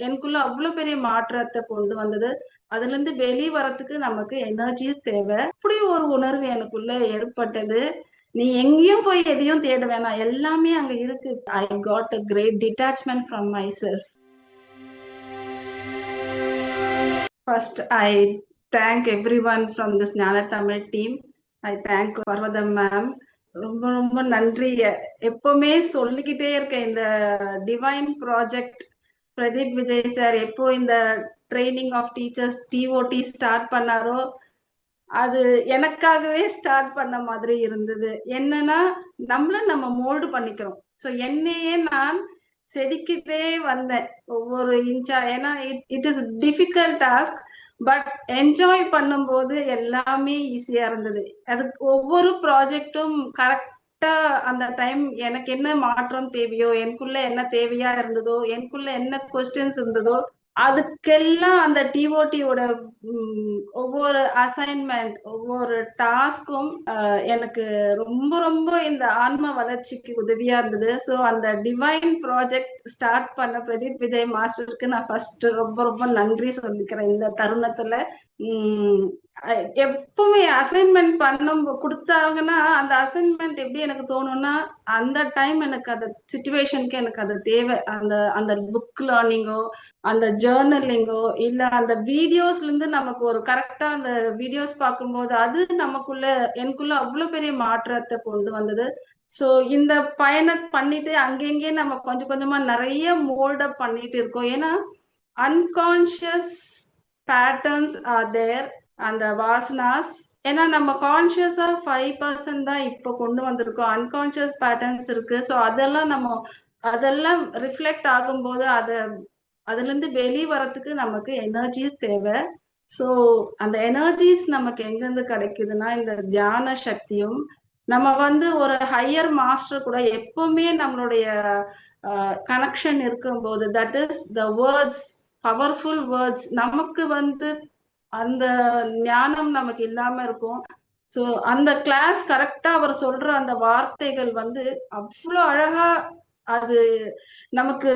எனக்குள்ள அவ்வளவு பெரிய மாற்றத்தை கொண்டு வந்தது. அதுல இருந்து வெளியே வரத்துக்கு நமக்கு எனர்ஜிஸ் தேவை. அப்படி ஒரு உணர்வு எனக்குள்ள ஏற்பட்டது. நீ எங்கேயும் போய் எதையும் தேட வேணாம், எல்லாமே அங்க இருக்கு. I got a great detachment from myself. First I thank everyone from this Gnana Tamil team. I thank Parvatham ma'am. ரொம்ப ரொம்ப நன்றி. எப்பவுமே சொல்லிக்கிட்டே இருக்கேன், இந்த divine project Pradeep Vijay sir எப்போ இந்த training of teachers TOT start பண்ணாரோ அது எனக்காகவே ஸ்டார்ட் பண்ண மாதிரி இருந்தது. என்னன்னா, நம்ம மோல்டு பண்ணிக்கிறோம். ஸோ என்னையே நான் செதுக்கிட்டே வந்தேன் ஒவ்வொரு இன்ச்சா. ஏன்னா it is difficult task, but enjoy பண்ணும்போது எல்லாமே ஈஸியா இருந்தது. அதுக்கு ஒவ்வொரு ப்ராஜெக்டும் கரெக்டா அந்த டைம் எனக்கு என்ன மாற்றம் தேவையோ, எனக்குள்ள என்ன தேவையா இருந்ததோ, எனக்குள்ள என்ன கொஸ்டின்ஸ் இருந்ததோ, அதுக்கெல்லாம் அந்த டிஓடியோட ஒவ்வொரு அசைன்மெண்ட், ஒவ்வொரு டாஸ்க்கும் எனக்கு ரொம்ப ரொம்ப இந்த ஆன்ம வளர்ச்சிக்கு உதவியா இருந்தது. ஸோ அந்த டிவைன் ப்ராஜெக்ட் ஸ்டார்ட் பண்ண பிரதீப் விஜய் மாஸ்டருக்கு நான் ஃபர்ஸ்ட் ரொம்ப ரொம்ப நன்றி சொல்லிக்கிறேன் இந்த தருணத்துல. எப்பவுமே அசைன்மெண்ட் கொடுத்தாங்கன்னா அந்த அசைன்மெண்ட் எப்படி எனக்கு தோணும்னா, அந்த டைம் எனக்கு அந்த சிச்சுவேஷனுக்கு எனக்கு அது தேவை. அந்த அந்த புக் லேர்னிங்கோ, அந்த ஜேர்னலிங்கோ, இல்ல அந்த வீடியோஸ்ல இருந்து நமக்கு ஒரு கரெக்டா அந்த வீடியோஸ் பார்க்கும்போது அது எனக்குள்ள அவ்வளவு பெரிய மாற்றத்தை கொண்டு வந்தது. சோ இந்த பயணம் பண்ணிட்டு அங்கெங்கே நம்ம கொஞ்சம் கொஞ்சமா நிறைய மோல்டப் பண்ணிட்டு இருக்கோம். ஏன்னா அன்கான்சியஸ் பேட்டர்ன்ஸ் ஆர் தேர், அந்த வாசனாஸ். ஏன்னா நம்ம கான்சியஸா 5% தான் இப்போ கொண்டு வந்திருக்கோம். அன்கான்சியஸ் பேட்டர்ன்ஸ் இருக்கு. ஸோ அதெல்லாம் ரிஃப்ளெக்ட் ஆகும்போது அதுல இருந்து வெளியே வரத்துக்கு நமக்கு எனர்ஜிஸ் தேவை. ஸோ அந்த எனர்ஜிஸ் நமக்கு எங்கிருந்து கிடைக்குதுன்னா, இந்த தியான சக்தியும் நம்ம ஒரு ஹையர் மாஸ்டர் கூட எப்பவுமே நம்மளுடைய கனெக்ஷன் இருக்கும்போது, that is the words, powerful words. நமக்கு அந்த ஞானம் நமக்கு இல்லாம இருக்கும். ஸோ அந்த கிளாஸ் கரெக்டா அவர் சொல்ற அந்த வார்த்தைகள் அவ்வளோ அழகா அது எனக்கு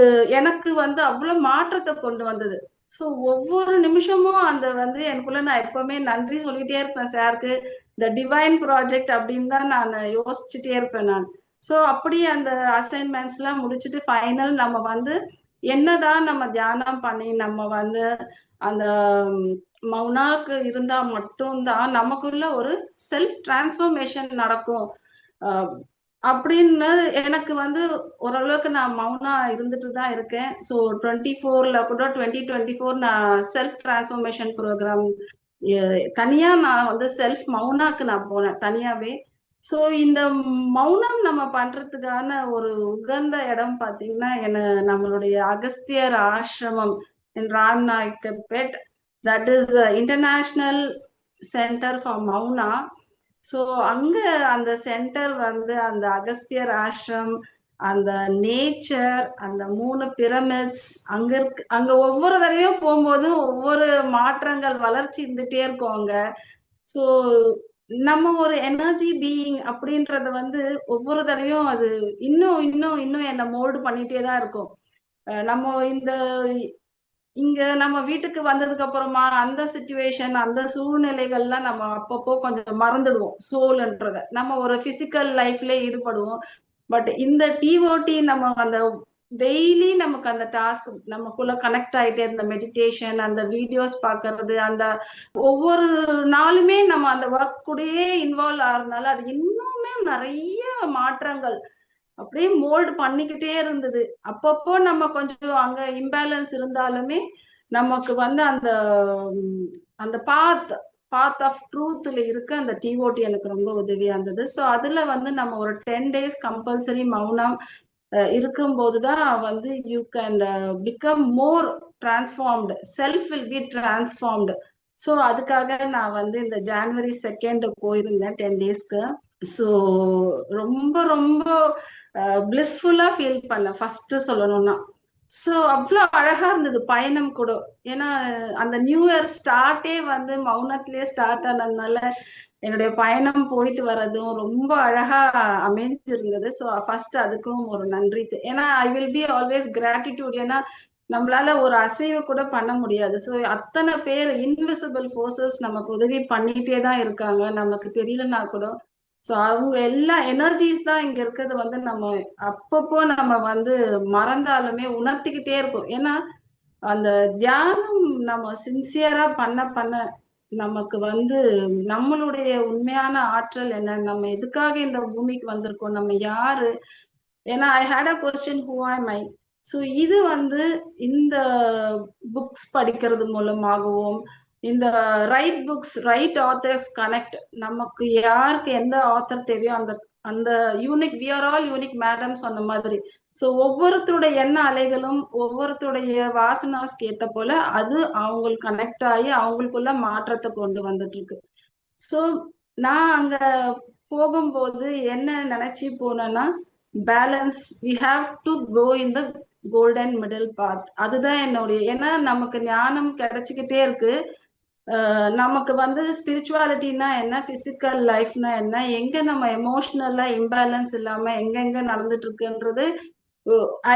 அவ்வளவு மாற்றத்தை கொண்டு வந்தது. ஸோ ஒவ்வொரு நிமிஷமும் அந்த எனக்குள்ள நான் எப்பவுமே நன்றி சொல்லிட்டே இருப்பேன் சாருக்கு. இந்த டிவைன் ப்ராஜெக்ட் அப்படின்னு தான் நான் யோசிச்சுட்டே இருப்பேன் நான். ஸோ அப்படி அந்த அசைன்மெண்ட்ஸ் எல்லாம் முடிச்சுட்டு ஃபைனல் நம்ம என்னதான் நம்ம தியானம் பண்ணி நம்ம அந்த மௌனாக்கு இருந்தா மட்டும்தான் நமக்குள்ள ஒரு செல்ஃப் டிரான்ஸ்ஃபர்மேஷன் நடக்கும் அப்படின்னு எனக்கு ஓரளவுக்கு நான் மௌனா இருந்துட்டு தான் இருக்கேன். ஸோ 24ல கூட 2024 நான் செல்ஃப் டிரான்ஸ்ஃபர்மேஷன் ப்ரோக்ராம் தனியா நான் செல்ஃப் மௌனாக்கு நான் போனேன் தனியாவே. ஸோ இந்த மௌனம் நம்ம பண்றதுக்கான ஒரு உகந்த இடம் பார்த்தீங்கன்னா, நம்மளுடைய Agasthiyar Ashramam in Ramnayakkapet, that is international center for Mauna. So அங்க அந்த சென்டர் அந்த அகஸ்தியர் ஆசிரம், அந்த நேச்சர், அந்த 3 பிரமிட்ஸ் அங்க ஒவ்வொரு தடவையும் போகும்போதும் ஒவ்வொரு மாற்றங்கள், வளர்ச்சி இருந்துட்டே இருக்கும் அங்க. ஸோ நம்ம ஒரு எனர்ஜி பீயிங் அப்படின்றத ஒவ்வொரு தடவையும் அது இன்னும் இன்னும் இன்னும் என்ன மோல்டு பண்ணிட்டே தான் இருக்கும். நம்ம இங்க நம்ம வீட்டுக்கு வந்ததுக்கு அப்புறமா அந்த சிச்சுவேஷன், அந்த சூழ்நிலைகள்லாம் நம்ம அப்பப்போ கொஞ்சம் மறந்துடுவோம். சோல்ன்றத நம்ம ஒரு பிசிக்கல் லைஃப்ல ஈடுபடுவோம். பட் இந்த டிஓடி நம்ம அந்த டெய்லி நமக்கு அந்த டாஸ்க் நமக்குள்ள கனெக்ட் ஆயிட்டே, இந்த மெடிடேஷன், அந்த வீடியோஸ் பாக்குறது, அந்த ஒவ்வொரு நாளுமே நம்ம அந்த ஒர்க் கூடயே இன்வால்வ் ஆகிறதுனால அது இன்னுமே நிறைய மாற்றங்கள் அப்படியே மோல்டு பண்ணிக்கிட்டே இருந்தது. அப்பப்போ நம்ம கொஞ்சம் அங்க இம்பேலன்ஸ் இருந்தாலுமே நமக்கு அந்த அந்த பாத் ஆஃப் ட்ரூத்ல இருக்க அந்த டிஓடி எனக்கு ரொம்ப உதவியா இருந்தது. ஸோ அதுல நம்ம ஒரு 10 days கம்பல்சரி மௌனம் இருக்கும்போதுதான் you can become more transformed, self will be transformed. So அதுக்காக நான் இந்த January 2 போயிருந்தேன் 10 daysக்கு. ஸோ ரொம்ப ரொம்ப பிளிஸ்ஃபுல்லா ஃபீல் பண்ணேன் ஃபர்ஸ்ட் சொல்லணும்னா. ஸோ அவ்வளோ அழகா இருந்தது பயணம் கூட. ஏன்னா அந்த நியூ இயர் ஸ்டார்ட்டே மௌனத்திலேயே ஸ்டார்ட் ஆனதுனால என்னுடைய பயணம் போயிட்டு வர்றதும் ரொம்ப அழகா அமைஞ்சிருந்தது. ஸோ ஃபர்ஸ்ட் அதுக்கும் ஒரு நன்றி. ஏன்னா I will be always gratitude. ஏன்னா நம்மளால ஒரு அசைவு கூட பண்ண முடியாது. ஸோ அத்தனை பேர் இன்விசிபிள் ஃபோர்ஸஸ் நமக்கு உதவி பண்ணிட்டே தான் இருக்காங்க. நமக்கு தெரியலனா கூட. ஸோ அவங்க எல்லா எனர்ஜிஸ் தான் இங்க இருக்கிறது வந்து நம்ம அப்பப்போ நம்ம வந்து மறந்தாலுமே உணர்த்திக்கிட்டே இருக்கும். ஏன்னா, அந்த தியானம் நம்ம சின்சியரா பண்ண பண்ண நமக்கு வந்து நம்மளுடைய உண்மையான ஆற்றல் என்ன? நம்ம எதுக்காக இந்த பூமிக்கு வந்திருக்கோம்? நம்ம யாரு? ஏன்னா I had a question who am I. So இது வந்து இந்த புக்ஸ் படிக்கிறது மூலமாகவும் இந்த right books right authors connect நமக்கு யாருக்கு எந்த ஆத்தர் தேவையோ அந்த அந்த unique we are all unique madam சொன்ன மாதிரி. ஸோ ஒவ்வொருத்தருடைய எண்ண அலைகளும் ஒவ்வொருத்தருடைய வாசனாஸ்க்கு ஏத்த போல அது அவங்களுக்கு கனெக்ட் ஆகி அவங்களுக்குள்ள மாற்றத்தை கொண்டு வந்துட்டு இருக்கு. ஸோ நான் அங்க போகும்போது என்ன நினைச்சு போனேன்னா balance we have to go in the golden middle path. அதுதான் என்னுடைய, ஏன்னா நமக்கு ஞானம் கிடைச்சிக்கிட்டே இருக்கு. நமக்கு வந்து ஸ்பிரிச்சுவாலிட்டினா என்ன, பிசிக்கல் லைஃப்னா என்ன, எங்க நம்ம எமோஷனலா இம்பேலன்ஸ் இல்லாம எங்கெங்க நடந்துட்டு இருக்குன்றது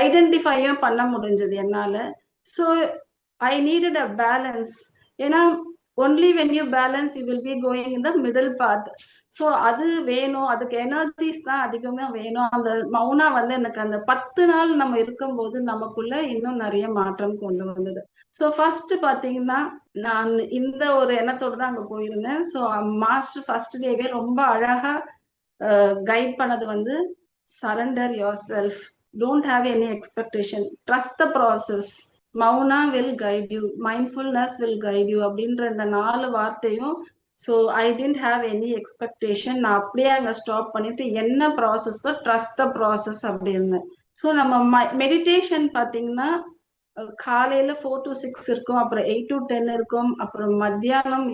ஐடென்டிஃபையும் பண்ண முடிஞ்சது என்னால. So I needed a balance. ஏன்னா only when you balance you will be going in the middle path. So அது வேணும், அதுக்கு எனர்ஜிஸ் தான் அதிகமா வேணும். அந்த மௌனா வந்து எனக்கு அந்த 10 நாள் நம்ம இருக்கும்போது நமக்குள்ள இன்னும் நிறைய மாற்றம் கொண்டு வந்தது. ஸோ ஃபர்ஸ்ட் பாத்தீங்கன்னா நான் இந்த ஒரு எண்ணத்தோட தான் அங்க போயிருந்தேன். ஸோ மாஸ்டர் ஃபர்ஸ்ட் டேவே ரொம்ப அழகா கைட் பண்ணது வந்து surrender yourself, don't have any expectation, trust the process, மௌனா will guide you, mindfulness will guide you அப்படின்ற இந்த 4 வார்த்தையும். So I don't have any expectation. நான் அப்படியே அங்கே ஸ்டாப் பண்ணிட்டு என்ன ப்ராசஸ்க்கோ ட்ரஸ்ட் த ப்ராசஸ் அப்படி இருந்தேன். ஸோ நம்ம மெடிடேஷன் பார்த்தீங்கன்னா காலையில 4 to 6 இருக்கும், அப்புறம் 8 to 10 இருக்கும், அப்புறம் மத்தியானம்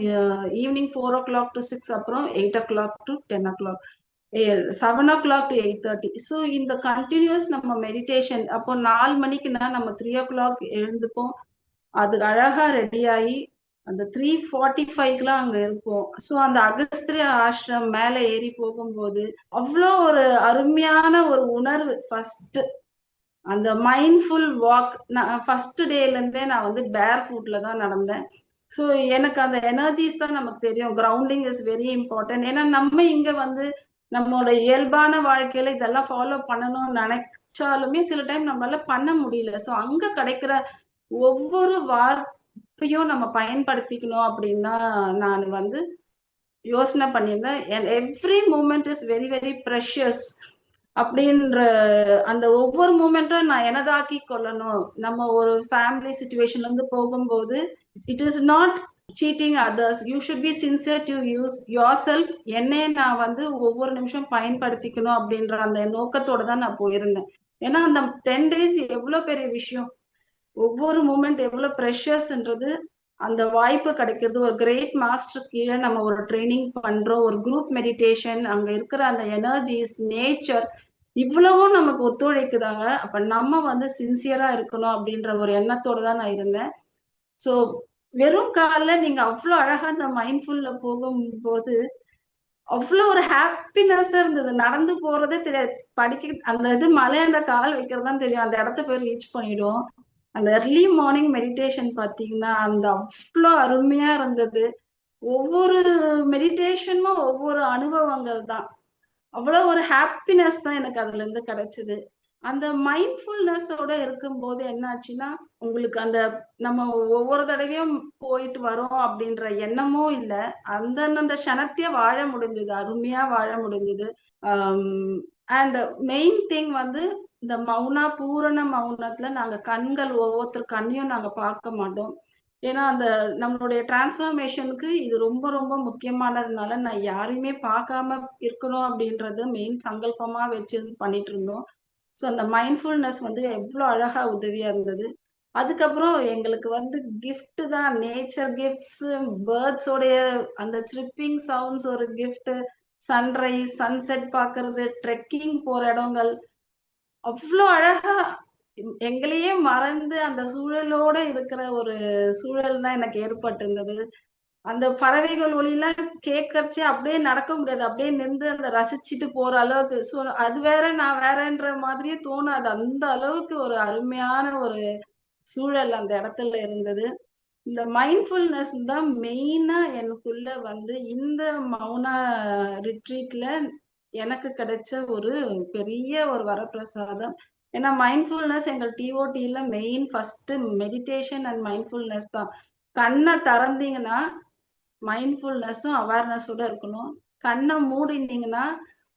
ஈவினிங் 4 o'clock to 6, அப்புறம் 8 o'clock to 10 o'clock, 7 o'clock to 8:30. So இந்த கண்டினியூஸ் நம்ம மெடிடேஷன் அப்போ 4 மணிக்குன்னா நம்ம 3 o'clock எழுந்துப்போம். அது அழகா ரெடி ஆகி அந்த 3:45க்குலாம் அங்க இருப்போம். ஸோ அந்த அகஸ்திரிய ஆசிரம் மேல ஏறி போகும்போது அவ்வளோ ஒரு அருமையான ஒரு உணர்வு. ஃபர்ஸ்ட் அந்த மைண்ட்ஃபுல் வாக், நான் ஃபர்ஸ்ட் டேல இருந்தே நான் வந்து பேர் ஃபுட்ல தான் நடந்தேன். ஸோ எனக்கு அந்த எனர்ஜிஸ் தான் நமக்கு தெரியும். Grounding is very important. ஏன்னா நம்ம இங்க வந்து நம்மளோட இயல்பான வாழ்க்கையில இதெல்லாம் ஃபாலோ பண்ணணும்னு நினைச்சாலுமே சில டைம் நம்மளால பண்ண முடியல. ஸோ அங்க கிடைக்கிற ஒவ்வொரு வார்த்தையும் நம்ம பயன்படுத்திக்கணும் அப்படின்னு தான் நான் வந்து யோசனை பண்ணியிருந்தேன். Every moment is very very precious அப்படின்ற அந்த ஒவ்வொரு மூமெண்ட்டும் நான் எனதாக்கி கொள்ளணும். நம்ம ஒரு ஃபேமிலி சுச்சுவேஷன்ல இருந்து போகும்போது it is not seating others, you should be sincere to use your self. என்னையே நான் வந்து ஒவ்வொரு நிமிஷம் பயன்படுத்திக்கணும் அப்படின்ற அந்த நோக்கத்தோட தான் நான் போயிருந்தேன். ஏன்னா அந்த 10 days எவ்வளவு பெரிய விஷயம், ஒவ்வொரு மூமெண்ட் எவ்வளவு ப்ரெஷியஸ்ன்றது. அந்த வாய்ப்பு கிடைக்கிறது ஒரு கிரேட் மாஸ்டர் கீழே நம்ம ஒரு ட்ரைனிங் பண்றோம், ஒரு குரூப் மெடிடேஷன், அங்க இருக்கிற அந்த எனர்ஜிஸ், நேச்சர் இவ்வளவும் நமக்கு ஒத்துழைக்குதாங்க. அப்ப நம்ம வந்து சின்சியரா இருக்கணும் அப்படின்ற ஒரு எண்ணத்தோட தான் நான் இருந்தேன். ஸோ வெறும் காலில் நீங்க அவ்வளோ அழகா அந்த மைண்ட்ஃபுல்ல போகும்போது அவ்வளோ ஒரு ஹாப்பினஸ் இருந்தது. நடந்து போறதே தெரியாது. படிக்க அந்த இது மலையாண்ட கால் வைக்கிறதுதான் தெரியும். அந்த இடத்த போய் ரீச் பண்ணிடுவோம். அந்த early மார்னிங் மெடிடேஷன் பாத்தீங்கன்னா அந்த அவ்வளோ அருமையா இருந்தது. ஒவ்வொரு மெடிடேஷனும் ஒவ்வொரு அனுபவங்கள் தான். அவ்வளவு ஒரு ஹாப்பினஸ் தான் எனக்கு அதுல இருந்து கிடைச்சது. அந்த மைண்ட்ஃபுல்னஸோட இருக்கும்போது என்ன ஆச்சுன்னா உங்களுக்கு அந்த நம்ம ஒவ்வொரு தடவையும் போயிட்டு வரோம் அப்படின்ற எண்ணமும் இல்ல. அந்தந்த க்ஷணத்தையே வாழ முடிஞ்சது, அருமையா வாழ முடிஞ்சது. அண்ட் மெயின் திங் வந்து இந்த மௌனா பூரண மௌனத்துல நாங்க கண்கள் ஒவ்வொருத்தர் கண்ணையும் நாங்க பார்க்க மாட்டோம். ஏன்னா அந்த நம்மளுடைய டிரான்ஸ்ஃபர்மேஷனுக்கு இது ரொம்ப ரொம்ப முக்கியமானதுனால நான் யாரையுமே பார்க்காம இருக்கணும் அப்படின்றது மெயின் சங்கல்பமா வச்சு பண்ணிட்டு இருந்தோம். ஸோ அந்த மைண்ட்ஃபுல்னஸ் வந்து எவ்வளோ அழகா உதவியா இருந்தது. அதுக்கப்புறம் எங்களுக்கு வந்து கிஃப்ட் தான், நேச்சர் கிஃப்ட்ஸ், பேர்ட்ஸோடைய அந்த ட்ரிப்பிங் சவுண்ட்ஸ் ஒரு கிஃப்ட், சன்ரைஸ் சன்செட் பார்க்கறது, ட்ரெக்கிங் போற இடங்கள் அவ்வளோ அழகா எங்களையே மறந்து அந்த சூழலோட இருக்கிற ஒரு சூழல் தான் எனக்கு ஏற்பட்டிருந்தது. அந்த பறவைகள் ஒலிலாம் கேட்கறச்சே அப்படியே நடக்க முடியாது. அப்படியே நின்று அந்த ரசிச்சுட்டு போற அளவுக்கு. ஸோ அது வேற நான் வேறன்ற மாதிரியே தோணாது. அந்த அளவுக்கு ஒரு அருமையான ஒரு சூழல் அந்த இடத்துல இருந்தது. இந்த மைண்ட்ஃபுல்னஸ் தான் மெயினா எனக்குள்ள வந்து இந்த மௌனா ரிட்ரீட்ல எனக்கு கிடைச்ச ஒரு பெரிய ஒரு வரப்பிரசாதம். ஏன்னா மைண்ட்ஃபுல்னஸ் எங்கள் டிஓடில main first meditation and mindfulness தான். கண்ணை திறந்தீங்கன்னா மைண்ட்ஃபுல்னஸும் அவேர்னஸோட இருக்கணும். கண்ணை மூடினீங்கன்னா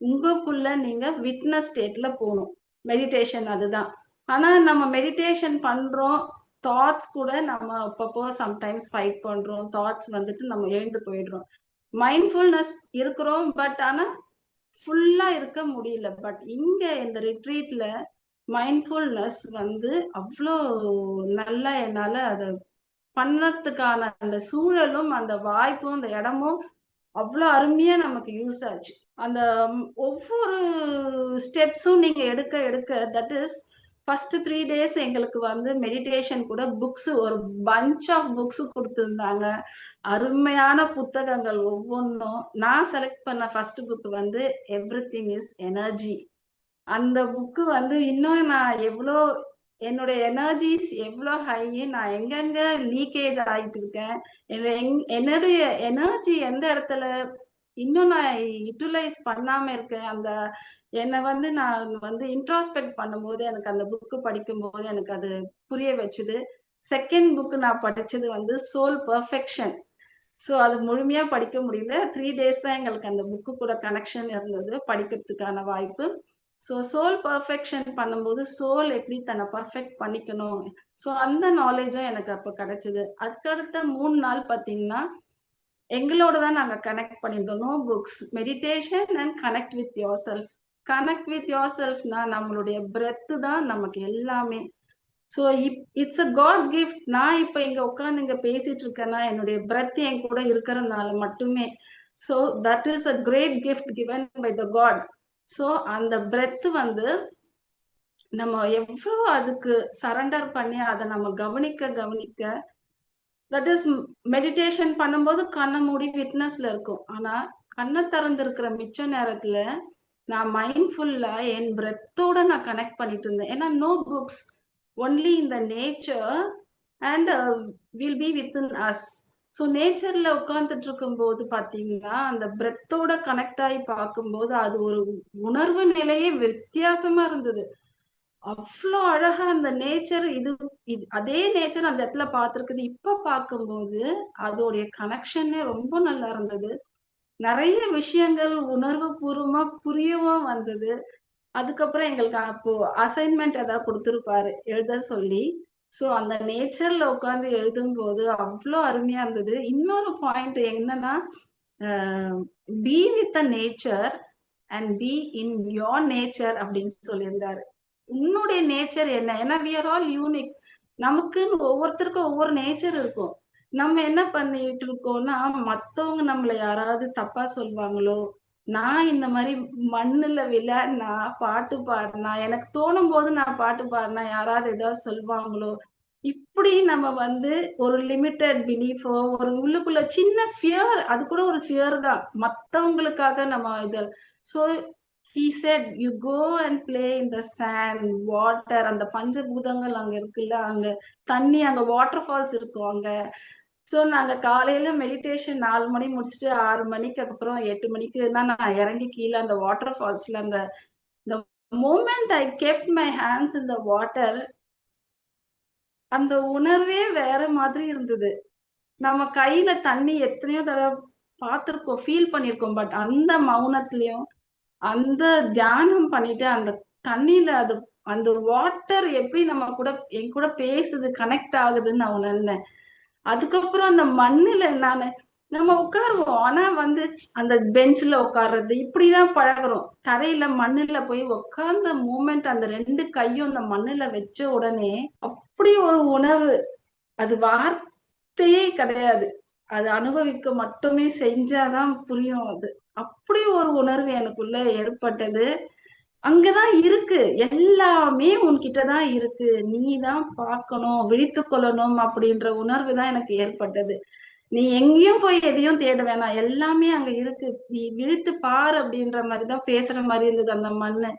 உங்களுக்குள்ள நீங்க விட்னஸ் ஸ்டேட்ல போகணும். மெடிடேஷன் அதுதான். ஆனா நம்ம மெடிடேஷன் பண்றோம், தாட்ஸ் கூட நம்ம அப்பப்போ சம்டைம்ஸ் ஃபைட் பண்றோம். தாட்ஸ் வந்துட்டு நம்ம எழுந்து போயிடுறோம். மைண்ட்ஃபுல்னஸ் இருக்கிறோம், பட் ஆனா ஃபுல்லா இருக்க முடியல. பட் இங்க இந்த ரிட்ரீட்ல மைண்ட்ஃபுல்னஸ் வந்து அவ்வளோ நல்லா என்னால அதை பண்ணறதுக்கான அந்த சூழலும் அந்த வாய்ப்பும் அந்த இடமும் அவ்வளோ அருமையா நமக்கு யூஸ் ஆச்சு. அந்த ஒவ்வொரு ஸ்டெப்ஸும் நீங்க எடுக்க எடுக்க தட் இஸ் ஃபர்ஸ்ட் 3 days எங்களுக்கு வந்து மெடிடேஷன் கூட புக்ஸ் ஒரு பஞ்ச் ஆஃப் புக்ஸ் கொடுத்துருந்தாங்க. அருமையான புத்தகங்கள் ஒவ்வொன்றும். நான் செலக்ட் பண்ண ஃபர்ஸ்ட் புக் வந்து எவ்ரிதிங் இஸ் எனர்ஜி. அந்த புக்கு வந்து இன்னும் நான் எவ்வளோ என்னுடைய எனர்ஜிஸ் எவ்வளோ ஹை, நான் எங்கெங்க லீக்கேஜ் ஆகிட்டு இருக்கேன், என்னுடைய எனர்ஜி எந்த இடத்துல இன்னும் நான் யூட்டிலைஸ் பண்ணாம இருக்கேன், அந்த என்னை வந்து நான் வந்து இன்ட்ராஸ்பெக்ட் பண்ணும்போது எனக்கு அந்த புக்கு படிக்கும்போது எனக்கு அது புரிய வச்சுது. செகண்ட் புக்கு நான் படிச்சது வந்து சோல் பெர்ஃபெக்ஷன். ஸோ அது முழுமையா படிக்க முடியல. 3 days தான் எங்களுக்கு அந்த புக்கு கூட கனெக்ஷன் இருந்தது, படிக்கிறதுக்கான வாய்ப்பு. ஸோ சோல் பெர்ஃபெக்ஷன் பண்ணும்போது சோல் எப்படி தன்னை பர்ஃபெக்ட் பண்ணிக்கணும், ஸோ அந்த நாலேஜும் எனக்கு அப்போ கிடைச்சது. அதுக்கடுத்த 3 நாள் பார்த்தீங்கன்னா எங்களோட தான் நாங்கள் கனெக்ட் பண்ணியிருந்தோம். No books, meditation and connect with yourself. Connect with your செல்ஃப்னா நம்மளுடைய பிரெத்து தான் நமக்கு எல்லாமே. So it's a god gift. நான் இப்போ இங்க உட்காந்து இங்க பேசிட்டு இருக்கேன்னா என்னுடைய பிரெத் என் கூட இருக்கிறதுனால மட்டுமே. So that is a great gift given by the God. So அந்த பிரெத் வந்து நம்ம எவ்வளோ அதுக்கு சரண்டர் பண்ணி அதை நம்ம கவனிக்க கவனிக்க, தட் இஸ் மெடிடேஷன் பண்ணும்போது கண்ணை மூடி விட்னஸ்ல இருக்கும். ஆனா கண்ணை திறந்து இருக்கிற மிச்ச நேரத்துல நான் மைண்ட்ஃபுல்லா என் பிரெத்தோட நான் கனெக்ட் பண்ணிட்டு இருந்தேன். ஏன்னா no books, only in the nature and will be within us. So நேச்சர்ல உட்கார்ந்துட்டு இருக்கும்போது பாத்தீங்கன்னா அந்த பிரெத்தோட கனெக்ட் ஆகி பார்க்கும்போது அது ஒரு உணர்வு நிலையே வித்தியாசமா இருந்தது. அவ்வளோ அழகா அந்த நேச்சர் இது அதே நேச்சர் அந்த இடத்துல பார்த்திருக்குது. இப்ப பார்க்கும்போது அதோடைய கனெக்ஷனே ரொம்ப நல்லா இருந்தது. நிறைய விஷயங்கள் உணர்வு பூர்வமா புரியவும் வந்தது. அதுக்கப்புறம் எங்களுக்கு அப்போ அசைன்மெண்ட் ஏதாவது கொடுத்துருப்பாரு எழுத சொல்லி. ஸோ அந்த நேச்சர்ல உட்காந்து எழுதும் போது அவ்வளோ அருமையா இருந்தது. இன்னொரு பாயிண்ட் என்னன்னா, be with the nature and be in your nature அப்படின்னு சொல்லியிருந்தாரு. உன்னுடைய நேச்சர் என்ன? ஏன்னா வி ஆர் ஆல் யூனிக். நமக்குன்னு ஒவ்வொருத்தருக்கும் ஒவ்வொரு நேச்சர் இருக்கும். நம்ம என்ன பண்ணிட்டு இருக்கோம்னா, மத்தவங்க நம்மள யாராவது தப்பா சொல்லுவாங்களோ, நான் இந்த மாதிரி மண்ணுல விளையாடினா பாட்டு பாடினா எனக்கு தோணும் போது நான் பாட்டு பாடினா யாராவது ஏதாவது சொல்லுவாங்களோ, இப்படி நம்ம வந்து ஒரு லிமிட்டட் பிலீஃபோ ஒரு உள்ளுக்குள்ள சின்ன ஃபியர், அது கூட ஒரு ஃபியர் தான் மத்தவங்களுக்காக நம்ம இது. So he said you go and play in the sand, water. அந்த பஞ்சபூதங்கள் அங்க இருக்குல்ல, அங்க தண்ணி, அங்க வாட்டர் ஃபால்ஸ் இருக்கும் அங்க. ஸோ நாங்க காலையில மெடிடேஷன் 4 மணி முடிச்சுட்டு 6 மணிக்கு அப்புறம் 8 மணிக்கு தான் நான் இறங்கி கீழே அந்த வாட்டர் ஃபால்ஸ்ல அந்த moment I kept my hands in the water, அந்த உணர்வே வேற மாதிரி இருந்தது. நம்ம கையில தண்ணி எத்தனையோ தடவை பார்த்திருக்கோம், ஃபீல் பண்ணிருக்கோம். பட் அந்த மௌனத்திலயும் அந்த தியானம் பண்ணிட்டு அந்த தண்ணியில அது அந்த வாட்டர் எப்படி நம்ம கூட என் கூட பேசுது, கனெக்ட் ஆகுதுன்னு நான் உணர்ந்தேன். அதுக்கப்புறம் அந்த மண்ணுல நம்ம உட்காருவோம். ஆனா வந்து அந்த பெஞ்ச்ல உட்கார்றது இப்படிதான் பழகுறோம். தரையில மண்ணுல போய் உட்கார்ந்த மூமெண்ட், அந்த 2 கையும் அந்த மண்ணுல வச்ச உடனே அப்படி ஒரு உணர்வு, அது வார்த்தையே கிடையாது. அது அனுபவிக்க மட்டுமே செஞ்சாதான் புரியும். அது அப்படி ஒரு உணர்வு எனக்குள்ள ஏற்பட்டது. அங்கதான் இருக்கு, எல்லாமே உன்கிட்டதான் இருக்கு, நீதான் பார்க்கணும், விழித்து கொள்ளணும் அப்படின்ற உணர்வு தான் எனக்கு ஏற்பட்டது. நீ எங்கேயும் போய் எதையும் தேட வேணாம், எல்லாமே அங்க இருக்கு, நீ விழித்து பாரு அப்படின்ற மாதிரிதான் பேசுற மாதிரி இருந்தது அந்த மண்ணு.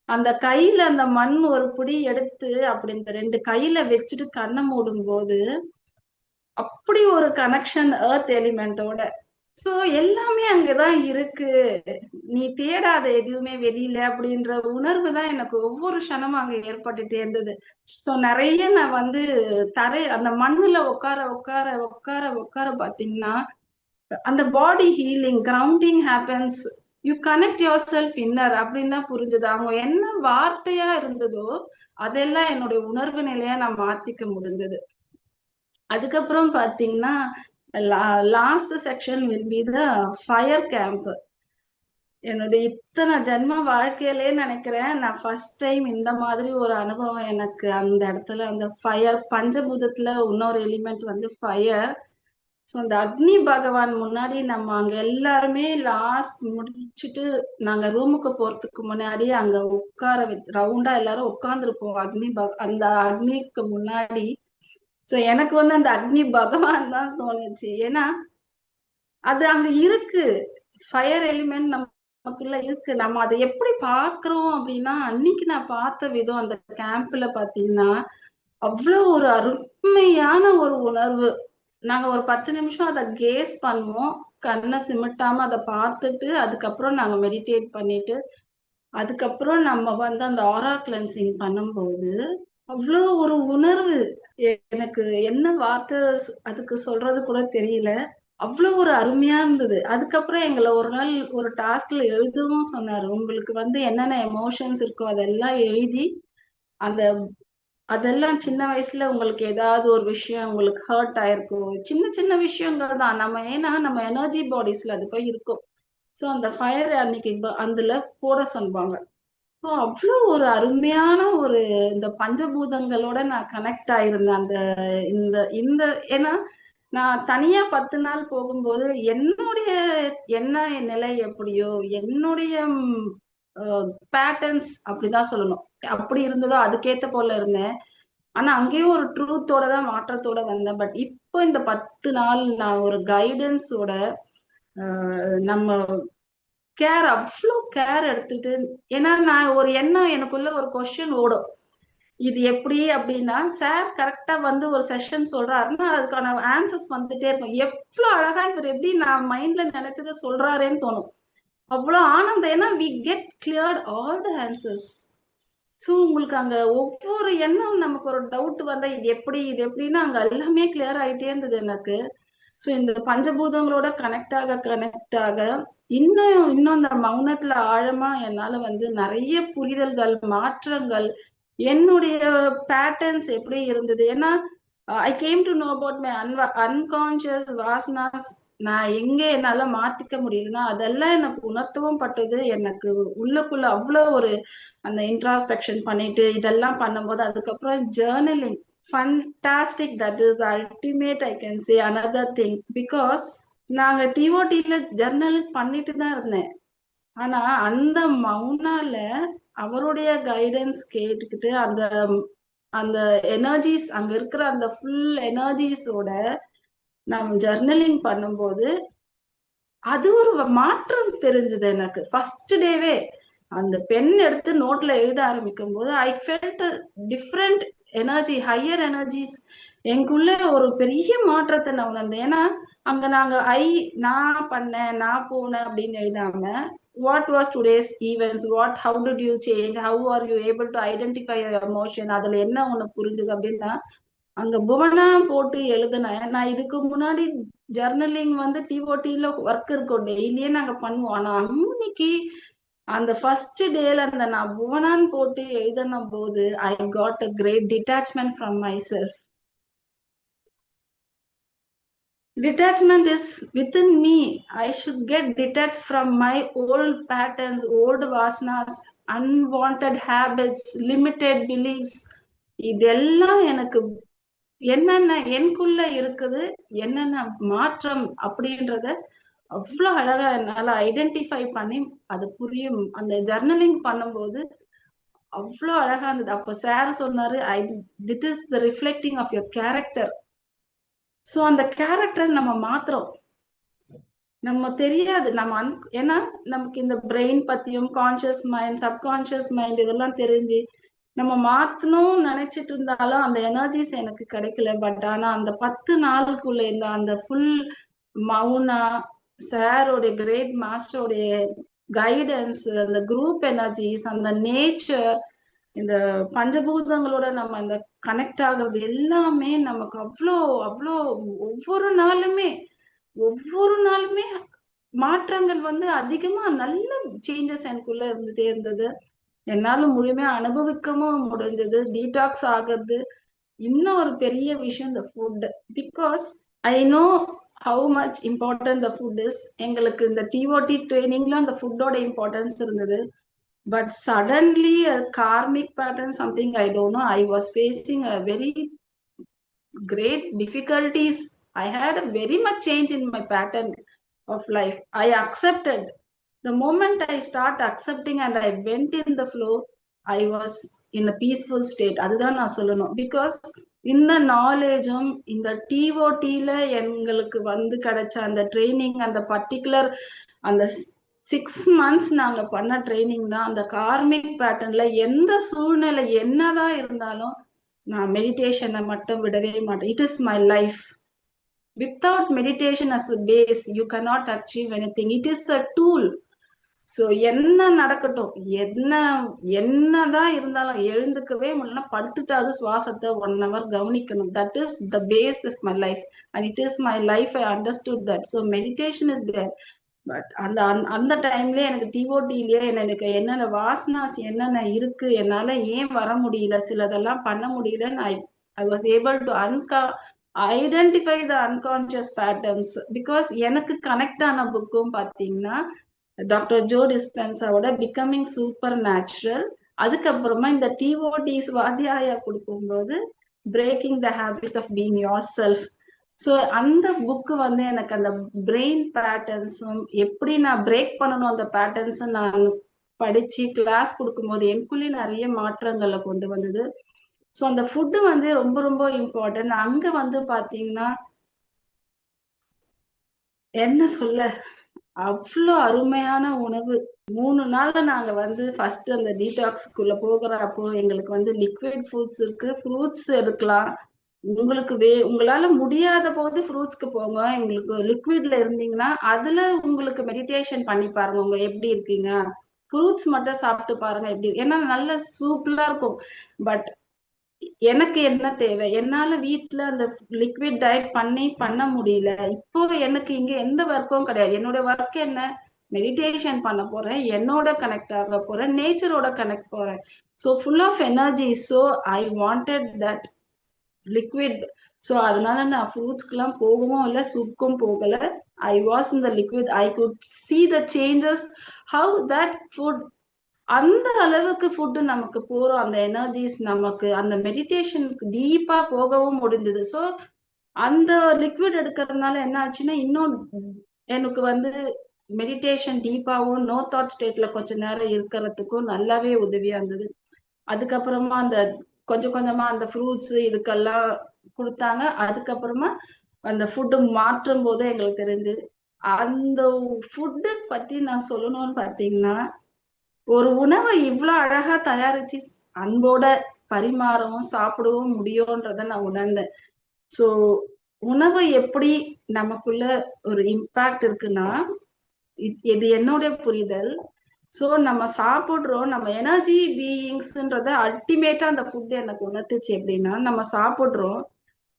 அந்த கையில அந்த மண் ஒரு பிடி எடுத்து அப்படி இந்த 2 கையில வச்சுட்டு கண்ணை மூடும் போது அப்படி ஒரு கனெக்ஷன் எர்த் எலிமெண்டோட. சோ எல்லாமே அங்கதான் இருக்கு, நீ தேடாத எதுவுமே வெளியில அப்படின்ற உணர்வு தான் எனக்கு ஒவ்வொரு க்ஷணமும் அங்க ஏற்பட்டுட்டே இருந்தது. சோ நிறைய நான் வந்து அந்த மண்ணுல உட்கார உட்கார உட்கார உட்கார பாத்தீங்கன்னா அந்த body healing grounding happens. You connect yourself inner அப்படின்னு தான் புரிஞ்சது. அவங்க என்ன வார்த்தையா இருந்ததோ அதெல்லாம் என்னுடைய உணர்வு நிலையா நான் மாத்திக்க முடிஞ்சது. அதுக்கப்புறம் பாத்தீங்கன்னா last section will be the fire camp. என்னுடைய இத்தனை ஜென்ம வாழ்க்கையிலே நினைக்கிறேன் நான் ஃபர்ஸ்ட் டைம் இந்த மாதிரி ஒரு அனுபவம் எனக்கு அந்த இடத்துல. அந்த ஃபயர் பஞ்சபூதத்துல இன்னொரு எலிமெண்ட் வந்து ஃபயர். ஸோ அந்த அக்னி பகவான் முன்னாடி நம்ம அங்க எல்லாருமே லாஸ்ட் முடிச்சுட்டு நாங்க ரூமுக்கு போறதுக்கு முன்னாடி அங்க உட்கார வச்சு ரவுண்டா எல்லாரும் உட்கார்ந்துருப்போம் அந்த அக்னிக்கு முன்னாடி. ஸோ எனக்கு வந்து அந்த அக்னி பகவான் தான் தோணுச்சு. ஏன்னா அது அங்க இருக்கு, ஃபயர் எலிமெண்ட் நமக்குள்ள இருக்கு. நம்ம அதை எப்படி பாக்குறோம் அப்படின்னா, அன்னைக்கு நான் பார்த்த விதம் அந்த கேம்ப்ல பாத்தீங்கன்னா அவ்வளவு ஒரு அருமையான ஒரு உணர்வு. நாங்க ஒரு 10 நிமிஷம் அதை கேஸ் பண்ணுவோம், கண்ணை சிமிட்டாம அதை பார்த்துட்டு அதுக்கப்புறம் நாங்க மெடிடேட் பண்ணிட்டு அதுக்கப்புறம் நம்ம வந்து அந்த ஆரா கிளென்சிங் பண்ணும்போது அவ்வளோ ஒரு உணர்வு. எனக்கு என்ன வார்த்தை அதுக்கு சொல்றது கூட தெரியல. அவ்வளவு ஒரு அருமையா இருந்தது. அதுக்கப்புறம் எங்களை ஒரு நாள் ஒரு டாஸ்க்ல எழுதவும் சொன்னாரு. உங்களுக்கு வந்து என்னென்ன எமோஷன்ஸ் இருக்கோ அதெல்லாம் எழுதி அந்த அதெல்லாம் சின்ன வயசுல உங்களுக்கு ஏதாவது ஒரு விஷயம் உங்களுக்கு ஹர்ட் ஆயிருக்கும், சின்ன சின்ன விஷயங்கள் தான். நம்ம ஏன்னா நம்ம எனர்ஜி பாடிஸ்ல அது போய் இருக்கும். சோ அந்த ஃபயர் அன்னைக்கு அதுல போட சொல்லுவாங்க. ஸோ அவ்வளோ ஒரு அருமையான ஒரு இந்த பஞ்சபூதங்களோட நான் கனெக்ட் ஆயிருந்தேன். அந்த இந்த இந்த ஏன்னா நான் தனியா 10 நாள் போகும்போது என்னுடைய என்ன நிலை எப்படியோ என்னுடைய பேட்டர்ன்ஸ் அப்படிதான் சொல்லணும், அப்படி இருந்ததோ அதுக்கேத்த போல இருந்தேன். ஆனா அங்கேயும் ஒரு ட்ரூத்தோட தான் மாற்றத்தோட வந்தேன். பட் இப்போ இந்த 10 நாள் நான் ஒரு கைடன்ஸோட நம்ம கேர் அவ்வளோ கேர் எடுத்துட்டு. ஏன்னா நான் ஒரு எண்ணம் எனக்குள்ள ஒரு கொஸ்டின் ஓடும், இது எப்படி அப்படின்னா சார் கரெக்டா வந்து ஒரு செஷன் சொல்றாருன்னா அதுக்கான ஆன்சர்ஸ் வந்துட்டே இருக்கும். எவ்வளவு அழகா இவர் எப்படி நான் மைண்ட்ல நினைச்சதை சொல்றாருன்னு தோணும். அவ்வளவு ஆனந்தம். ஏன்னா we get cleared all the answers. So உங்களுக்கு அங்க ஒவ்வொரு எண்ணம் நமக்கு ஒரு டவுட் வந்தா இது எப்படி இது எப்படின்னா அங்க எல்லாமே கிளியர் ஆயிட்டே இருந்தது எனக்கு. சோ இந்த பஞ்சபூதங்களோட கனெக்ட் ஆக இன்னும் இன்னும் அந்த மௌனத்துல ஆழமா என்னால வந்து நிறைய புரிதல்கள் மாற்றங்கள் என்னுடைய பேட்டர்ன்ஸ் எப்படி இருந்தது. ஏன்னா I came to know about my unconscious vasanas. நான் எங்க என்னால மாத்திக்க முடியும்னா அதெல்லாம் எனக்கு உணர்த்தவும் பட்டது. எனக்கு உள்ளுக்குள்ள அவ்வளவு ஒரு அந்த இன்ட்ராஸ்பெக்ஷன் பண்ணிட்டு இதெல்லாம் பண்ணும்போது அதுக்கப்புறம் journaling fantastic. That is ultimate I can say another thing. Because நாங்க டிஓடில ஜர்னல் பண்ணிட்டு தான் இருந்தேன். ஆனா அந்த மௌனால அவருடைய கைடன்ஸ் கேட்டுக்கிட்டு அந்த அந்த எனர்ஜிஸ் அங்க இருக்கிற அந்த ஃபுல் எனர்ஜிஸோட நம்ம ஜர்னலிங் பண்ணும்போது அது ஒரு மாற்றம் தெரிஞ்சது எனக்கு. ஃபர்ஸ்ட் டேவே அந்த பென் எடுத்து நோட்ல எழுத ஆரம்பிக்கும் போது I felt different energy, higher energies. எனக்குள்ள ஒரு பெரிய மாற்றத்தை நான் உணர்ந்தேன். ஏன்னா அங்க நாங்க நான் பண்ணேன் நான் போனேன் அப்படின்னு எழுதாம what was today's events, how did you change, how are you able to identify your emotion, அதுல என்ன உனக்கு புரிஞ்சுது அப்படின்னா அங்க புவனா போட்டு எழுதுனேன். நான் இதுக்கு முன்னாடி ஜர்னலிங் வந்து டிஓடில ஒர்க் இருக்கும், டெய்லியே நாங்க பண்ணுவோம். ஆனா அன்னைக்கு அந்த ஃபர்ஸ்ட் டேல அந்த நான் புவனான்னு போட்டு எழுதின போது I got a great detachment from myself. Detachment is within me. I should get detached from my old patterns, old vasanas, unwanted habits, limited beliefs. இதெல்லாம் எனக்கு என்னென்ன எனக்குள்ள இருக்குது, என்னென்ன மாற்றம் அப்படின்றத அவ்வளவு அழகா என்னால ஐடென்டிஃபை பண்ணி அது புரியும். அந்த ஜர்னலிங் பண்ணும்போது அவ்வளவு அழகா இருந்தது. அப்ப சார் சொன்னாரு, that is the reflecting of your character. So அந்த கேரக்டர் நம்ம மாத்துறோம். நம்ம தெரியாது நம்ம ஏன்னா நமக்கு இந்த பிரெயின் பத்தியும் கான்சியஸ் மைண்ட் சப்கான்சியஸ் மைண்ட் இதெல்லாம் தெரிஞ்சு நம்ம மாத்தணும்னு நினைச்சிட்டு இருந்தாலும் அந்த எனர்ஜிஸ் எனக்கு கிடைக்கல. பட் ஆனா அந்த 10 நாளுக்குள்ள இந்த அந்த ஃபுல் மவுனா சாரோடைய கிரேட் மாஸ்டருடைய கைடன்ஸ், அந்த குரூப் எனர்ஜிஸ், அந்த நேச்சர், இந்த பஞ்சபூதங்களோட நம்ம அந்த கனெக்ட் ஆகுறது எல்லாமே நமக்கு அவ்வளோ அவ்வளோ ஒவ்வொரு நாளுமே ஒவ்வொரு நாளுமே மாற்றங்கள் வந்து அதிகமா நல்ல சேஞ்சஸ் எனக்குள்ள இருந்துட்டே இருந்தது. என்னால முழுமையா அனுபவிக்கவும் முடிஞ்சது. டீடாக்ஸ் ஆகுறது இன்னும் ஒரு பெரிய விஷயம் இந்த food. Because I know how much important the food is. எங்களுக்கு இந்த டிஓடி ட்ரைனிங்ல அந்த ஃபுட்டோட இம்பார்ட்டன்ஸ் இருந்தது. But suddenly karmic pattern something I don't know. I was facing a very great difficulties. I had a very much change in my pattern of life. I accepted. The moment I start accepting and I went in the flow, I was in a peaceful state. அதுதான் நான் சொல்லணும். Because இந்த நாலேஜும் இந்த டிஓடியில எங்களுக்கு வந்து கிடைச்ச அந்த training, அந்த பர்டிகுலர் அந்த 6 months நாங்க பண்ண ட்ரைனிங் தான் அந்த கார்மிக் பேட்டர்ன்ல எந்த சூழ்நிலை என்னதான் இருந்தாலும் நான் மெடிடேஷனை மட்டும் விடவே மாட்டேன். It is my life. Without meditation as a base, you cannot achieve anything. It is a tool. So என்ன நடக்கட்டும், என்னதான் இருந்தாலும் எழுந்துக்கவே முடியலன்னா படுத்துட்டாவது சுவாசத்தை 1 hour கவனிக்கணும். That is the base of my life and it is my life. I understood that. So meditation is there. But அந்த அந்த டைம்லயே எனக்கு டிஓடிலயே எனக்கு என்னென்ன வாசனாஸ் என்னென்ன இருக்கு, என்னால ஏன் வர முடியல, சிலதெல்லாம் பண்ண முடியல. I was able to identify the unconscious patterns. Because எனக்கு கனெக்ட் ஆன புக்கும் பாத்தீங்கன்னா டாக்டர் ஜோ டிஸ்பென்சாவோட பிகமிங் சூப்பர் நேச்சுரல். அதுக்கப்புறமா இந்த டிஓடிஸ் வாத்தியாயா கொடுக்கும்போது breaking the habit of being yourself. So அந்த புக்கு வந்து எனக்கு அந்த பிரெயின் பேட்டர்ன்ஸும் எப்படி நான் பிரேக் பண்ணணும் அந்த பேட்டர்ன்ஸும் நான் படிச்சு கிளாஸ் கொடுக்கும்போது எனக்குள்ளேயே நிறைய மாற்றங்களை கொண்டு வந்தது. ஸோ அந்த ஃபுட்டு வந்து ரொம்ப ரொம்ப இம்பார்ட்டன்ட். அங்க வந்து பாத்தீங்கன்னா என்ன சொல்ல, அவ்வளோ அருமையான உணவு. 3 நாள்ல நாங்க வந்து ஃபர்ஸ்ட் அந்த டீடாக்ஸ்க்குள்ள போகிறப்போ எங்களுக்கு வந்து லிக்விட் ஃபுட்ஸ் இருக்கு, ஃப்ரூட்ஸ் எடுக்கலாம். உங்களால முடியாத போது ஃப்ரூட்ஸ்க்கு போங்க. உங்களுக்கு லிக்விட்ல இருந்தீங்கன்னா அதுல உங்களுக்கு மெடிடேஷன் பண்ணி பாருங்க, உங்க எப்படி இருக்கீங்க. ஃப்ரூட்ஸ் மட்டும் சாப்பிட்டு பாருங்க எப்படி, ஏன்னா நல்ல சூப்பரா இருக்கும். பட் எனக்கு என்ன தேவை, என்னால வீட்டுல அந்த லிக்விட் டயட் பண்ண முடியல. இப்போ எனக்கு இங்க எந்த ஒர்க்கும் கிடையாது. என்னோட ஒர்க் என்ன, மெடிடேஷன் பண்ண போறேன், என்னோட கனெக்ட் ஆக போறேன், நேச்சரோட கனெக்ட் போறேன். So full of energy. So I wanted that liquid. So அதனால நான் ஃப்ரூட்ஸ்க்கெல்லாம் போகவும் இல்லை, சூப்புக்கும் போகல. I was in the liquid. I could see the changes how that food அந்த அளவுக்கு ஃபுட்டு நமக்கு போறோம். அந்த எனர்ஜிஸ் நமக்கு அந்த மெடிடேஷனுக்கு டீப்பா போகவும் முடிஞ்சது. ஸோ அந்த லிக்விட் எடுக்கிறதுனால என்ன ஆச்சுன்னா இன்னும் எனக்கு வந்து மெடிடேஷன் டீப்பாவும் நோ தாட் ஸ்டேட்ல கொஞ்ச நேரம் இருக்கிறதுக்கும் நல்லாவே உதவியா இருந்தது. அதுக்கப்புறமா அந்த கொஞ்சம் கொஞ்சமா அந்த ஃப்ரூட்ஸ் இதுக்கெல்லாம் கொடுத்தாங்க. அதுக்கப்புறமா அந்த ஃபுட்டு மாற்றும் போது எங்களுக்கு தெரிஞ்சு அந்த ஃபுட்டு பத்தி நான் சொல்லணும்னு பாத்தீங்கன்னா, ஒரு உணவை இவ்வளவு அழகா தயாரிச்சு அன்போட பரிமாறவும் சாப்பிடவும் முடியும்ன்றத நான் உணர்ந்தேன். சோ உணவு எப்படி நமக்குள்ள ஒரு இம்பாக்ட் இருக்குன்னா, இது என்னுடைய புரிதல். சோ நம்ம சாப்பிடுறோம், நம்ம எனர்ஜி பீயிங்ஸ்ன்றத அல்டிமேட்டா அந்த ஃபுட் எனக்கு உணர்த்துச்சு. எப்படின்னா, நம்ம சாப்பிடுறோம்,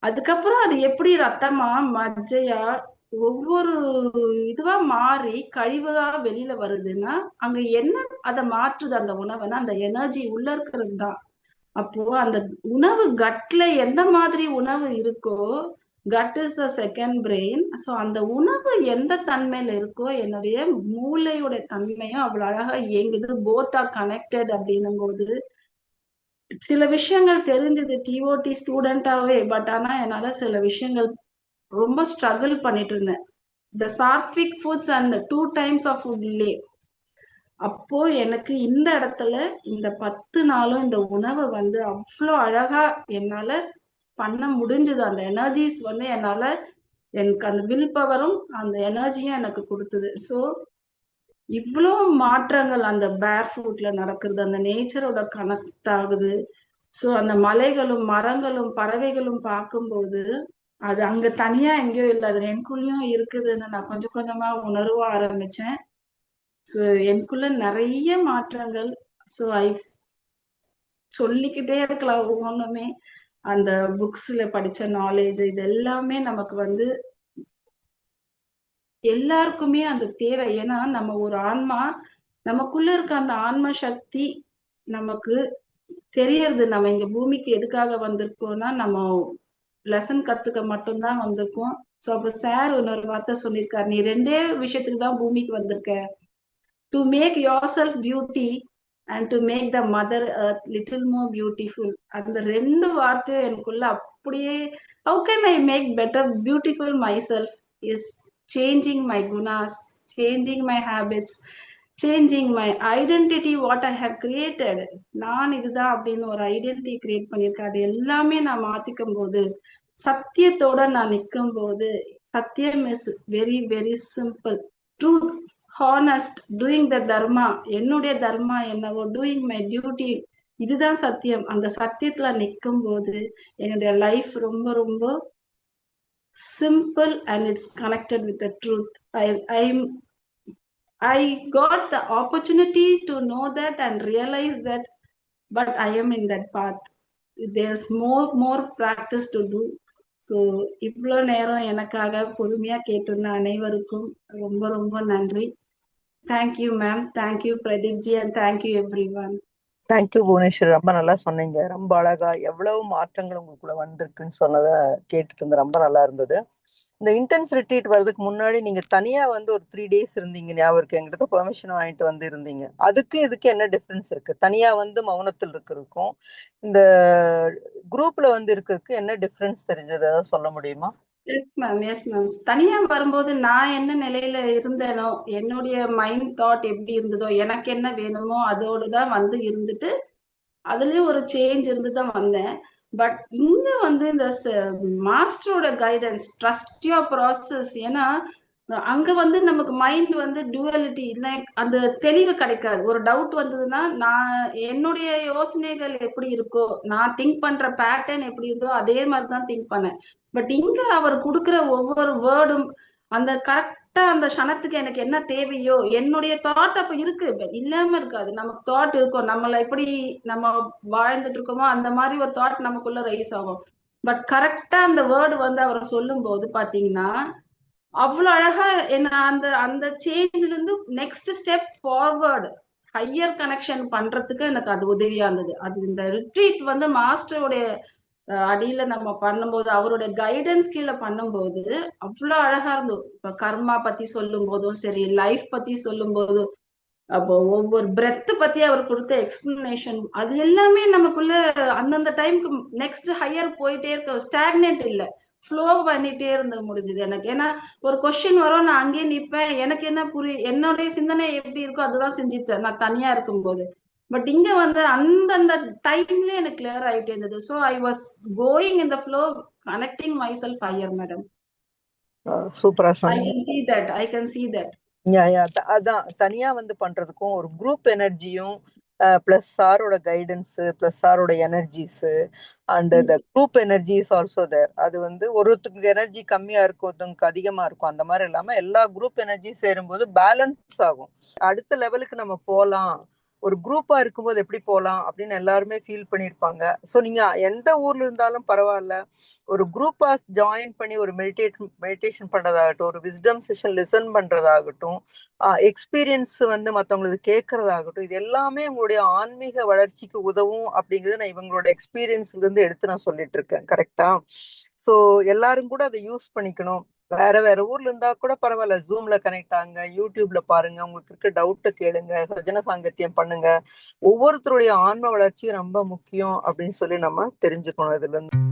அதுக்கப்புறம் அது எப்படி ரத்தமா மஜ்ஜையா ஒவ்வொரு இதுவா மாறி கழிவா வெளியில வருதுன்னா, அங்க என்ன அதை மாற்றுது அந்த உணவுனா அந்த எனர்ஜி உள்ள இருக்கிறது தான். அப்போ அந்த உணவு கட்ல எந்த மாதிரி உணவு இருக்கோ, cut is a second brain. So அந்த உணவு எந்த தன்மையில இருக்கோ என்னுடைய மூளையோட தன்மையும் அவ்வளவு அழகா இயங்குது. போத் ஆர் கனெக்டட் அப்படின்னும் போது சில விஷயங்கள் தெரிஞ்சது டிஓடி ஸ்டூடெண்டாவே. பட் ஆனா என்னால சில விஷயங்கள் ரொம்ப ஸ்ட்ரகிள் பண்ணிட்டு இருந்தேன். The sattvik foods and 2 times of food இல்லே. அப்போ எனக்கு இந்த இடத்துல இந்த 10 நாளும் இந்த உணவை வந்து அவ்வளோ அழகா என்னால பண்ண முடிஞ்சது. அந்த எனர்ஜிஸ் வந்து என்னால எனக்கு அந்த வில் பவரும் அந்த எனர்ஜியும் எனக்கு கொடுத்தது. ஸோ இவ்வளோ மாற்றங்கள் அந்த பேர் ஃபுட்ல நடக்குது, அந்த நேச்சரோட கனெக்ட் ஆகுது. ஸோ அந்த மலைகளும் மரங்களும் பறவைகளும் பார்க்கும்போது அது அங்க தனியா எங்கேயோ இல்லை, அது எனக்குள்ளயும் இருக்குதுன்னு நான் கொஞ்சம் கொஞ்சமா உணர்வ ஆரம்பிச்சேன். ஸோ எனக்குள்ள நிறைய மாற்றங்கள். ஸோ சொல்லிக்கிட்டே இருக்கலாம் ஒவ்வொன்றுமே. அந்த புக்ஸ்ல படிச்ச நாலேஜ் இது எல்லாமே நமக்கு வந்து எல்லாருக்குமே அந்த தேவை. ஏன்னா நம்ம ஒரு ஆன்மா, நமக்குள்ள இருக்க அந்த ஆன்ம சக்தி நமக்கு தெரியறது. நம்ம இங்க பூமிக்கு எதுக்காக வந்திருக்கோம்னா நம்ம லெசன் கத்துக்க மட்டும்தான் வந்திருக்கோம். ஸோ அப்ப சார் இன்னொரு வார்த்தை சொல்லியிருக்காரு, நீ ரெண்டே விஷயத்துக்கு தான் பூமிக்கு வந்திருக்க, to make yourself beauty and to make the mother earth little more beautiful. அந்த ரெண்டு வார்த்தையும் எனக்குள்ள அப்படியே, how can I make better beautiful myself is changing my gunas, changing my habits, changing my identity what I have created. நான் இதுதான் அப்படின்னு ஒரு identity create பண்ணியிருக்கேன். அது எல்லாமே நான் மாத்திக்கும் போது, சத்தியத்தோட நான் நிற்கும் போது, sathyam is very very simple. Truth, honest, doing the dharma, என்னுடைய தர்மா என்னவோ, டூயிங் மை டியூட்டி, இதுதான் சத்தியம். அந்த சத்தியத்துல நிற்கும் போது என்னுடைய லைஃப் ரொம்ப ரொம்ப simple and it's connected with the truth. I got the opportunity to know that and realize that, but I am in that path. There's more practice to do. So இவ்வளோ நேரம் எனக்காக பொறுமையா கேட்டிருந்த அனைவருக்கும் ரொம்ப ரொம்ப நன்றி. Thank you ma'am, thank you Pradeep ji, and thank you everyone. Thank you Bhuvaneshwari, ரொம்ப நல்லா சொன்னீங்க. ரொம்ப அழகா எவ்வளவு மாற்றங்கள் உங்களுக்குள்ள வந்திருக்குன்னு சொன்னதை கேட்டுட்டு இருந்த ரொம்ப நல்லா இருந்தது. இந்த இன்டென்ஸ் ரிட்ரீட் வர்றதுக்கு முன்னாடி நீங்க தனியா வந்து ஒரு 3 days இருந்தீங்க, ஞாபகம் இருக்கு? எங்கிட்ட பெர்மிஷன் வாங்கிட்டு வந்து இருந்தீங்க. அதுக்கு இதுக்கு என்ன டிஃபரன்ஸ் இருக்கு? தனியா வந்து மௌனத்தில் இருக்கிறதுக்கும் இந்த குரூப்ல வந்து இருக்கிறதுக்கு என்ன டிஃபரன்ஸ் தெரிஞ்சது, ஏதாவது சொல்ல முடியுமா? Yes ma'am, yes ma'am. தனியா வரும்போது நான் என்ன நிலையில இருந்தேனோ, என்னுடைய மைண்ட் தாட் எப்படி இருந்ததோ, எனக்கு என்ன வேணுமோ அதோடு தான் வந்து இருந்துட்டு அதுலயும் ஒரு சேஞ்ச் இருந்து தான் வந்தேன். பட் இங்க வந்து இந்த மாஸ்டரோட கைடன்ஸ், ட்ரஸ்ட் யோர் ப்ராசஸ். ஏன்னா அங்க வந்து நமக்கு மைண்ட் வந்து டுவலிட்டி இல்லை, அந்த தெளிவு கிடைக்காது. ஒரு டவுட் வந்ததுன்னா நான் என்னுடைய யோசனைகள் எப்படி இருக்கோ, நான் திங்க் பண்ற பேட்டர்ன் எப்படி இருந்தோ அதே மாதிரிதான் திங்க் பண்ணேன். பட் இங்க அவர் கொடுக்குற ஒவ்வொரு வேர்டும் அந்த கரெக்டா அந்த க்ஷணத்துக்கு எனக்கு என்ன தேவையோ, என்னுடைய தாட் அப்ப இருக்கு, இல்லாம இருக்காது. நமக்கு தாட் இருக்கும், நம்மள எப்படி நம்ம வாழ்ந்துட்டு இருக்கோமோ அந்த மாதிரி ஒரு தாட் நமக்குள்ள ரைஸ் ஆகும். பட் கரெக்டா அந்த வேர்டு வந்து அவர் சொல்லும் போது பாத்தீங்கன்னா அவ்வளவு அழகா என்ன அந்த அந்த சேஞ்ச்ல இருந்து next step forward higher connection பண்றதுக்கு எனக்கு அது உதவியா இருந்தது. அது இந்த ரிட்ரீட் வந்து மாஸ்டருடைய அடியில நம்ம பண்ணும்போது, அவருடைய கைடன்ஸ் கீழே பண்ணும்போது அவ்வளவு அழகா இருந்தது. இப்ப கர்மா பத்தி சொல்லும் போதும் சரி, லைஃப் பத்தி சொல்லும் போதும், அப்போ ஒவ்வொரு பிரெத் பத்தி அவர் கொடுத்த எக்ஸ்பிளனேஷன், அது எல்லாமே நமக்குள்ள அந்தந்த டைமுக்கு நெக்ஸ்ட் ஹையர் போயிட்டே இருக்க, ஸ்டாக்னேட் இல்லை, ஃப்ளோ பண்ணிட்டே இருந்த முடிஞ்சது எனக்கு. ஏன்னா ஒரு கொஸ்டின் வரும், நான் அங்கேயே நிப்பேன், எனக்கு என்ன என்னுடைய சிந்தனை எப்படி இருக்கோ அதுதான் செஞ்சுட்டேன் நான் தனியா இருக்கும்போது. பட் இங்க வந்து அந்தந்த டைம்ல எனக்கு கிளியர் ஆயிட்டே இருந்தது. So I was going in the flow, connecting my self higher madam. சூப்பரா ஐ சொன்னீங்க. Can see that, I can see that. அதான் தனியா வந்து பண்றதுக்கும் ஒரு குரூப் எனர்ஜியும் பிளஸ் சாரோட கைடன்ஸ் பிளஸ் சாரோட energies and the group energy is also there. அது வந்து ஒருத்தருக்கு எனர்ஜி கம்மியா இருக்கும், ஒருத்தவங்களுக்கு அதிகமா இருக்கும். அந்த மாதிரி இல்லாம எல்லா குரூப் எனர்ஜி சேரும்போது பேலன்ஸ் ஆகும். அடுத்த லெவலுக்கு நம்ம போகலாம், ஒரு குரூப்பா இருக்கும்போது எப்படி போகலாம் அப்படின்னு எல்லாருமே ஃபீல் பண்ணியிருப்பாங்க. ஸோ நீங்க எந்த ஊர்ல இருந்தாலும் பரவாயில்ல, ஒரு குரூப்பா ஜாயின் பண்ணி ஒரு மெடிடேஷன் பண்றதாகட்டும், ஒரு விஸ்டம் செஷன் லிசன் பண்றதாகட்டும், எக்ஸ்பீரியன்ஸ் வந்து மற்றவங்களுக்கு கேட்கறதாகட்டும், இது எல்லாமே உங்களுடைய ஆன்மீக வளர்ச்சிக்கு உதவும் அப்படிங்கிறது நான் இவங்களோட எக்ஸ்பீரியன்ஸ்ல இருந்து எடுத்து நான் சொல்லிட்டு இருக்கேன். கரெக்டா? ஸோ எல்லாரும் கூட அதை யூஸ் பண்ணிக்கணும். வேற வேற ஊர்ல இருந்தா கூட பரவாயில்ல, ஜூம்ல கனெக்ட் ஆகுங்க, யூடியூப்ல பாருங்க, உங்களுக்கு இருக்க டவுட்டை கேளுங்க, சஜன சாங்கத்தியம் பண்ணுங்க. ஒவ்வொருத்தருடைய ஆன்ம வளர்ச்சியும் ரொம்ப முக்கியம் அப்படின்னு சொல்லி நம்ம தெரிஞ்சுக்கணும் இதுல இருந்து.